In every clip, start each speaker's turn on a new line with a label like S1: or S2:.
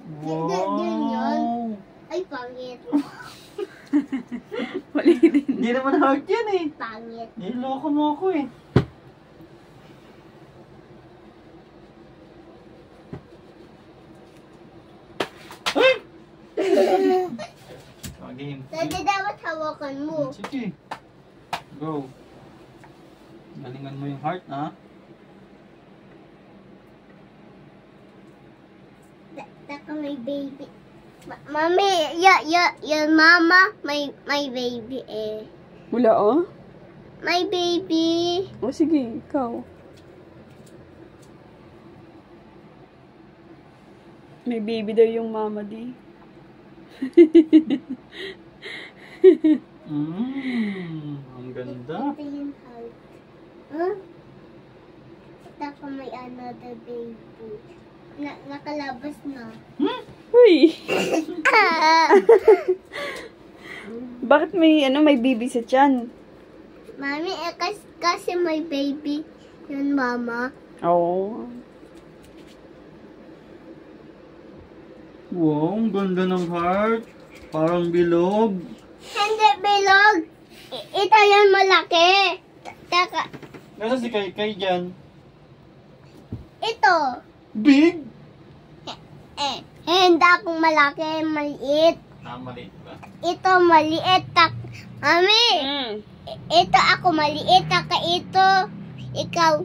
S1: Wow!
S2: Ay, pangit.
S3: Mali din.
S1: Hindi naman heart yan eh.
S2: Pangit.
S1: Niloko mo ako eh. Ay! Game.
S2: Dati dapat hawakan mo.
S1: Sige. Go. Galingan mo yung heart, ha?
S2: Taka may baby. Mami, your mama, my baby eh.
S3: Wala oh?
S2: My baby.
S3: O sige, ikaw. May baby daw yung mama di.
S1: Ang ganda.
S2: Ito yung heart. Huh? Taka may another baby. Nakalabas na.
S3: Uy! Bakit may may baby sa tiyan?
S2: Mami, kasi may baby yun, mama.
S3: Oo.
S1: Wow, ang ganda ng heart. Parang bilog.
S2: Hindi, bilog. Ito yung malaki. Taka,
S1: Nasa si Kay dyan?
S2: ito.
S1: Big?
S2: Hindi akong malaki, maliit.
S1: Maliit ba?
S2: Ito, maliit. Mami, ito ako maliit. Taka ito, ikaw,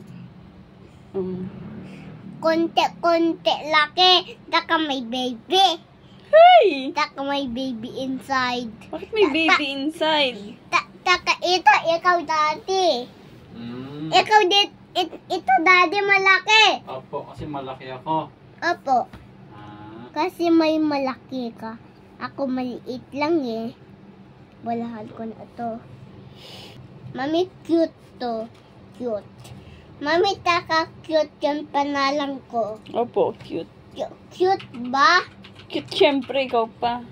S2: konti laki. Taka may baby.
S3: Hey!
S2: Taka may baby inside.
S3: Bakit may baby inside?
S2: Taka ito, ikaw dati. Ikaw ito daddy malaki.
S1: Opo, kasi malaki ako.
S2: Opo. Kasi may malaki ka. Ako maliit lang eh. Walahan ko na ito. Mami, cute to. Cute. Mami, taka cute yung panalang ko.
S3: Opo, cute.
S2: Cute ba?
S3: Cute, syempre, ikaw pa.